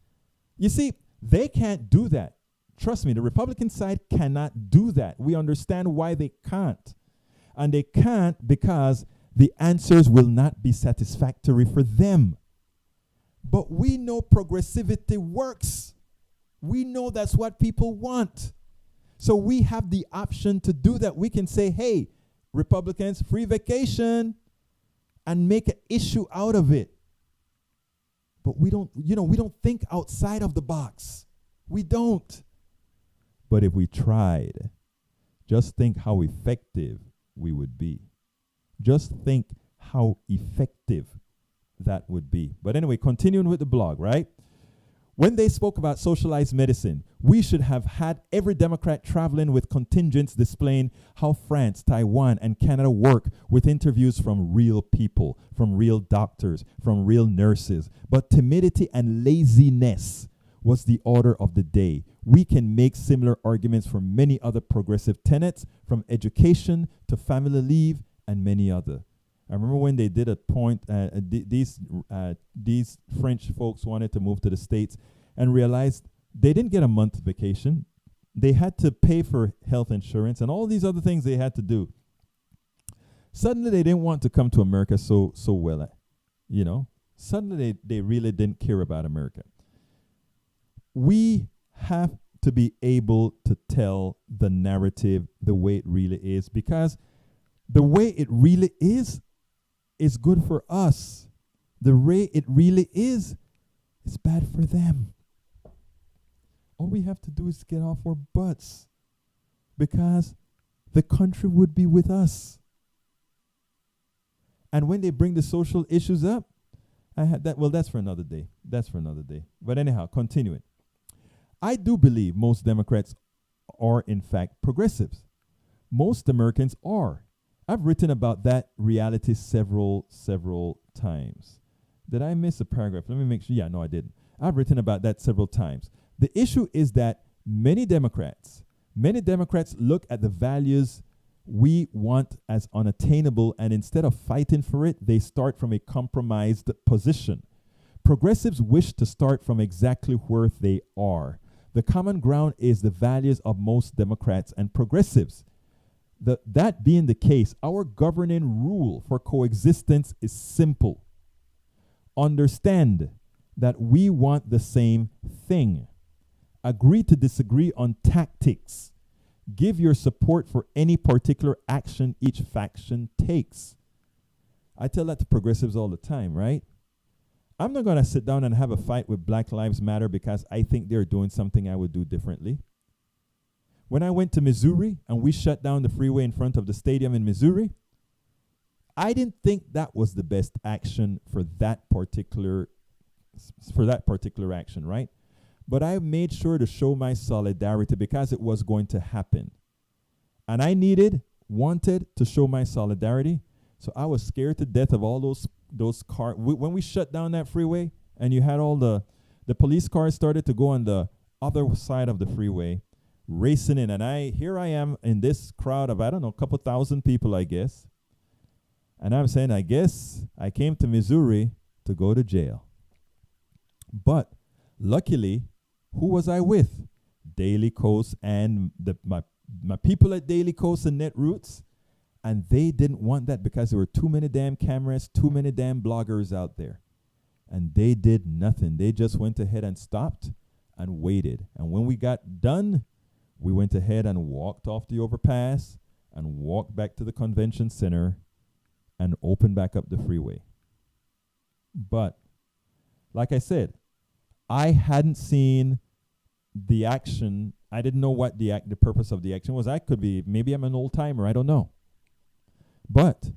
Speaker 3: You see, they can't do that. Trust me, the Republican side cannot do that. We understand why they can't. And they can't because the answers will not be satisfactory for them. But we know progressivity works. We know that's what people want. So we have the option to do that. We can say, hey, Republicans, free vacation, and make an issue out of it. But we don't think outside of the box. We don't. But if we tried, just think how effective we would be. Just think how effective that would be. But anyway, continuing with the blog, right? When they spoke about socialized medicine, we should have had every Democrat traveling with contingents displaying how France, Taiwan, and Canada work with interviews from real people, from real doctors, from real nurses. But timidity and laziness was the order of the day. We can make similar arguments for many other progressive tenets, from education to family leave and many other. I remember when they did a point, these French folks wanted to move to the States and realized they didn't get a month vacation. They had to pay for health insurance and all these other things they had to do. Suddenly they didn't want to come to America so well, Suddenly they really didn't care about America. We have to be able to tell the narrative the way it really is, because the way it really is good for us. The way it really is bad for them. All we have to do is get off our butts, because the country would be with us. And when they bring the social issues up, that's for another day. But anyhow, continuing. I do believe most Democrats are in fact progressives. Most Americans are. I've written about that reality several times. Did I miss a paragraph? Let me make sure. Yeah, no, I didn't. I've written about that several times. The issue is that many Democrats look at the values we want as unattainable, and instead of fighting for it, they start from a compromised position. Progressives wish to start from exactly where they are. The common ground is the values of most Democrats and progressives. That being the case, our governing rule for coexistence is simple. Understand that we want the same thing. Agree to disagree on tactics. Give your support for any particular action each faction takes. I tell that to progressives all the time, right? I'm not going to sit down and have a fight with Black Lives Matter because I think they're doing something I would do differently. When I went to Missouri and we shut down the freeway in front of the stadium in Missouri, I didn't think that was the best action for that particular action, right? But I made sure to show my solidarity because it was going to happen. And I wanted to show my solidarity. So I was scared to death of all those cars. When we shut down that freeway and you had all the police cars started to go on the other side of the freeway, racing in. And here I am in this crowd of, I don't know, a couple thousand people, I guess. And I'm saying, I guess I came to Missouri to go to jail. But luckily, who was I with? Daily Kos and my people at Daily Kos and Netroots. And they didn't want that because there were too many damn cameras, too many damn bloggers out there. And they did nothing. They just went ahead and stopped and waited. And when we got done, we went ahead and walked off the overpass and walked back to the convention center and opened back up the freeway. But like I said, I hadn't seen the action. I didn't know what the purpose of the action was. Maybe I'm an old timer, I don't know. But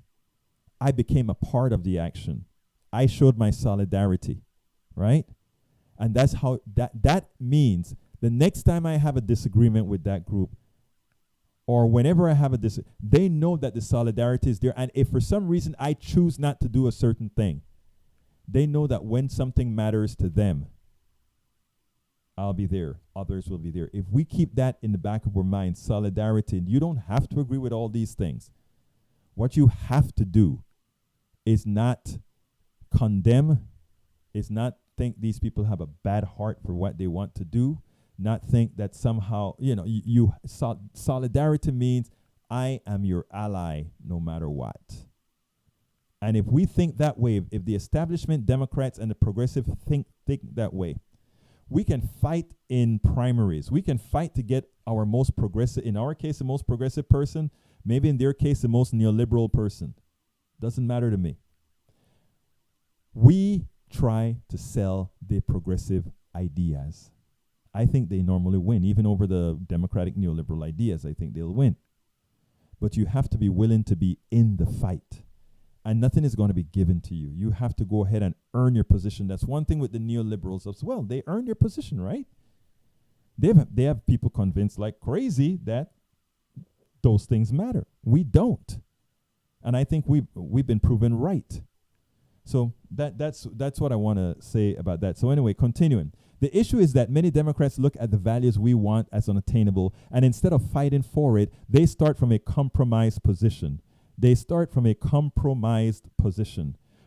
Speaker 3: I became a part of the action. I showed my solidarity, right? And that's how that means the next time I have a disagreement with that group, or whenever I have they know that the solidarity is there. And if for some reason I choose not to do a certain thing, they know that when something matters to them, I'll be there. Others will be there. If we keep that in the back of our mind, solidarity, you don't have to agree with all these things. What you have to do is not condemn, is not think these people have a bad heart for what they want to do. not think that somehow, solidarity means I am your ally no matter what. And if we think that way, if the establishment Democrats and the progressive think that way, we can fight in primaries. We can fight to get our most progressive, in our case, the most progressive person, maybe in their case, the most neoliberal person. Doesn't matter to me. We try to sell the progressive ideas. I think they normally win, even over the democratic neoliberal ideas. I think they'll win. But you have to be willing to be in the fight. And nothing is going to be given to you. You have to go ahead and earn your position. That's one thing with the neoliberals as well. They earn their position, right? They have people convinced like crazy that those things matter. We don't. And I think we've been proven right. So that's what I want to say about that. So anyway, continuing. The issue is that many Democrats look at the values we want as unattainable, and instead of fighting for it, they start from a compromised position.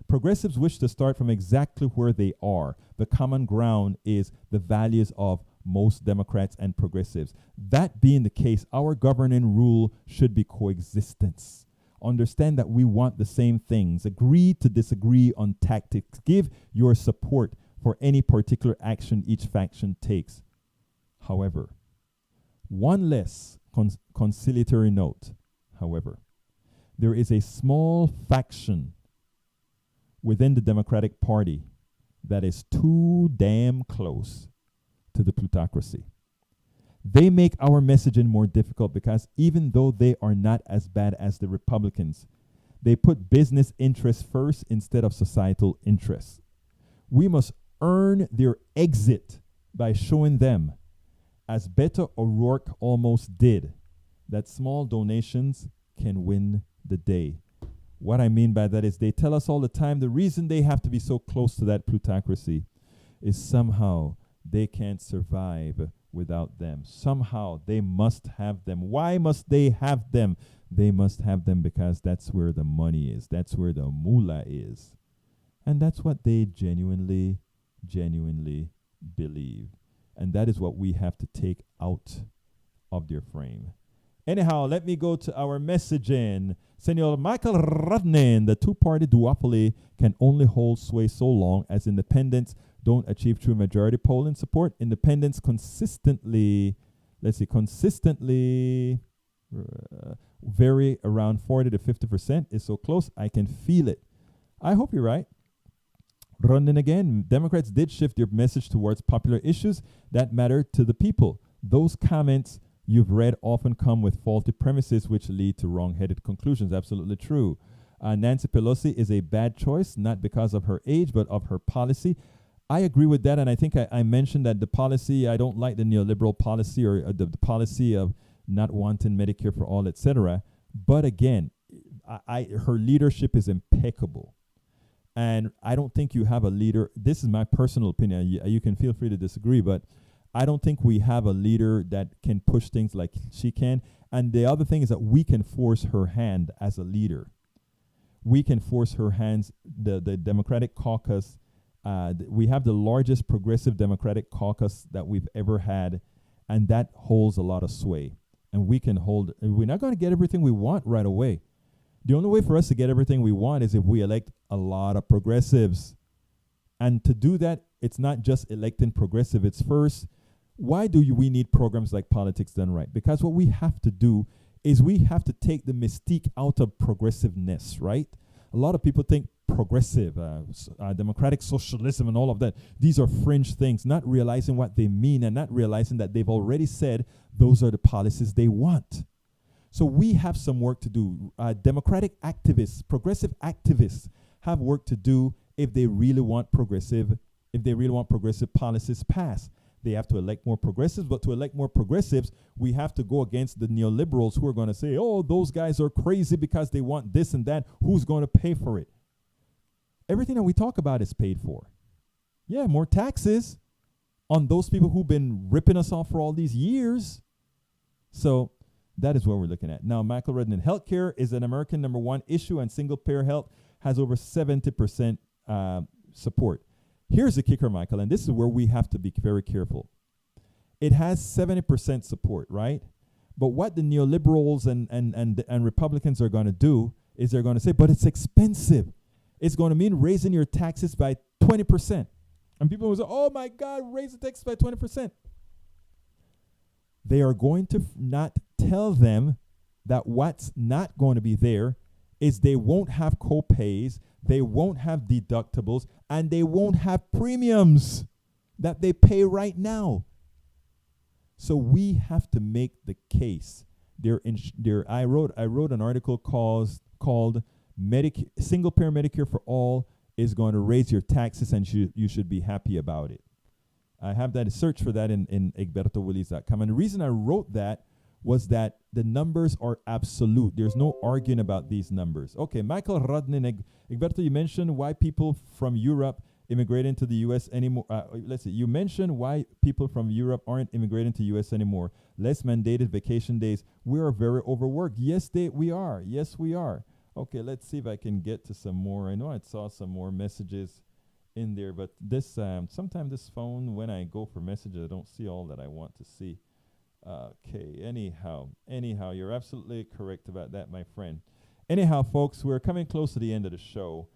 Speaker 3: Progressives wish to start from exactly where they are. The common ground is the values of most Democrats and progressives. That being the case, our governing rule should be coexistence. Understand that we want the same things. Agree to disagree on tactics. Give your support for any particular action each faction takes. However, one less conciliatory note, however, there is a small faction within the Democratic Party that is too damn close to the plutocracy. They make our messaging more difficult because even though they are not as bad as the Republicans, they put business interests first instead of societal interests. We must earn their exit by showing them, as Beto O'Rourke almost did, that small donations can win the day. What I mean by that is they tell us all the time the reason they have to be so close to that plutocracy is somehow they can't survive without them. Somehow they must have them. Why must they have them? They must have them because that's where the money is. That's where the moolah is. And that's what they genuinely believe. And that is what we have to take out of their frame. Anyhow, let me go to our messaging. Senor Michael Rodnan, the two-party duopoly can only hold sway so long as independents don't achieve true majority polling support. Independents consistently vary around 40 to 50%. It's so close, I can feel it. I hope you're right. Running again, Democrats did shift their message towards popular issues that matter to the people. Those comments you've read often come with faulty premises which lead to wrong-headed conclusions. Absolutely true. Nancy Pelosi is a bad choice, not because of her age, but of her policy. I agree with that, and I think I mentioned that the policy, I don't like the neoliberal policy or the policy of not wanting Medicare for all, etc. But again, her leadership is impeccable. And I don't think you have a leader. This is my personal opinion. You can feel free to disagree, but I don't think we have a leader that can push things like she can. And the other thing is that we can force her hand as a leader. We can force her hands. The Democratic caucus, we have the largest progressive Democratic caucus that we've ever had, and that holds a lot of sway. And we can hold, we're not going to get everything we want right away. The only way for us to get everything we want is if we elect a lot of progressives. And to do that, it's not just electing progressive. It's first, why do we need programs like Politics Done Right? Because what we have to do is we have to take the mystique out of progressiveness, right? A lot of people think progressive, democratic socialism and all of that, these are fringe things, not realizing what they mean and not realizing that they've already said those are the policies they want. So we have some work to do. Democratic activists, progressive activists have work to do if they really want progressive policies passed. They have to elect more progressives, but to elect more progressives, we have to go against the neoliberals who are going to say, oh, those guys are crazy because they want this and that. Who's going to pay for it? Everything that we talk about is paid for. Yeah, more taxes on those people who've been ripping us off for all these years. So that is what we're looking at. Now, Michael Redden, healthcare is an American #1 issue, and single-payer health has over 70% support. Here's the kicker, Michael, and this is where we have to be very careful. it has 70% support, right? But what the neoliberals and Republicans are going to do is they're going to say, but it's expensive. It's going to mean raising your taxes by 20%. And people will say, oh my God, raise the taxes by 20%. They are going to not tell them that what's not going to be there is they won't have co-pays, they won't have deductibles, and they won't have premiums that they pay right now. So we have to make the case. I wrote an article called Single Payer Medicare for All is going to raise your taxes, and you should be happy about it. I have that. Search for that in egbertowillies.com. And the reason I wrote that was that the numbers are absolute. There's no arguing about these numbers. Okay, Michael Rodnin, Egberto, you mentioned why people from Europe immigrate into the U.S. anymore. Let's see. You mentioned why people from Europe aren't immigrating to U.S. anymore. Less mandated vacation days. We are very overworked. Yes, we are. Yes, we are. Okay, let's see if I can get to some more. I know I saw some more messages in there, but this sometimes this phone, when I go for messages, I don't see all that I want to see. Okay, anyhow, you're absolutely correct about that, my friend. Anyhow, folks, we're coming close to the end of the show.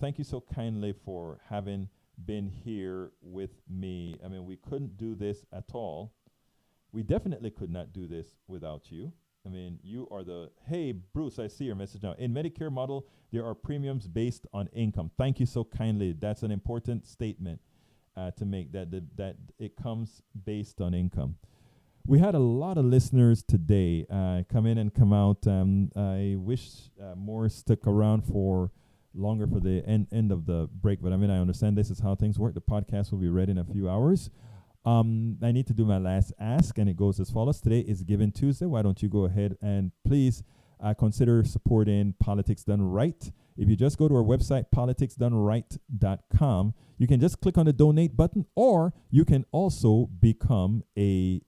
Speaker 3: Thank you so kindly for having been here with me. I mean, we couldn't do this at all. We definitely could not do this without you. I mean, you are hey, Bruce, I see your message now. In Medicare model, there are premiums based on income. Thank you so kindly. That's an important statement to make, that it comes based on income. We had a lot of listeners today come in and come out. I wish more stuck around for longer for the end of the break, but I mean, I understand this is how things work. The podcast will be ready in a few hours. I need to do my last ask, and it goes as follows. Today is Giving Tuesday. Why don't you go ahead and please consider supporting Politics Done Right. If you just go to our website, politicsdoneright.com, you can just click on the donate button, or you can also become a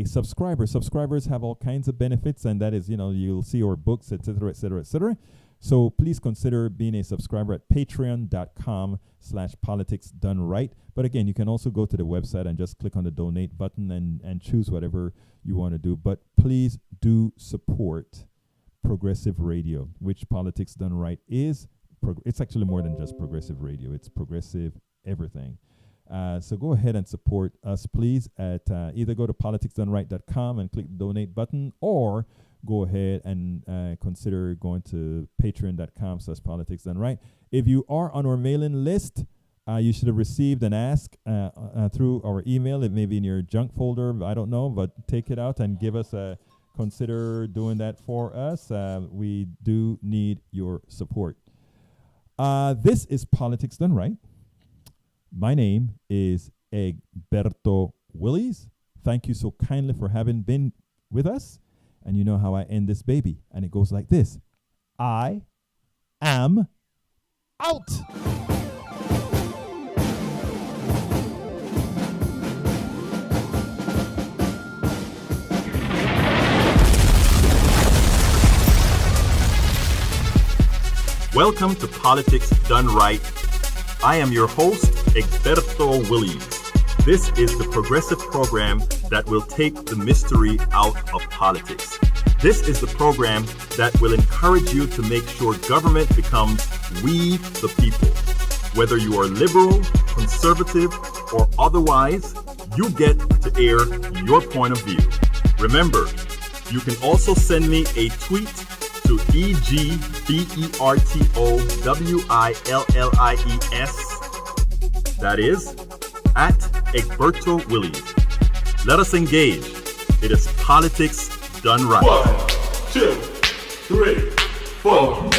Speaker 3: subscriber. Subscribers have all kinds of benefits, and that is, you'll see our books, etc., etc., etc. So please consider being a subscriber at patreon.com/politicsdoneright. But again, you can also go to the website and just click on the donate button and choose whatever you want to do. But please do support progressive radio, which Politics Done Right is. It's actually more than just progressive radio. It's progressive everything. So go ahead and support us, please, at either go to politicsdoneright.com and click the donate button, or go ahead and consider going to patreon.com/politicsdoneright. If you are on our mailing list, you should have received an ask through our email. It may be in your junk folder, I don't know, but take it out and give us consider doing that for us. We do need your support. This is Politics Done Right. My name is Egberto Willies. Thank you so kindly for having been with us. And you know how I end this baby. And it goes like this. I am out.
Speaker 1: Welcome to Politics Done Right. I am your host, Egberto Willies. This is the progressive program that will take the mystery out of politics. This is the program that will encourage you to make sure government becomes we the people. Whether you are liberal, conservative, or otherwise, you get to air your point of view. Remember, you can also send me a tweet to EGBERTOWILLIES. That is at Egberto Willies. Let us engage. It is Politics Done Right.
Speaker 2: 1, 2, 3, 4.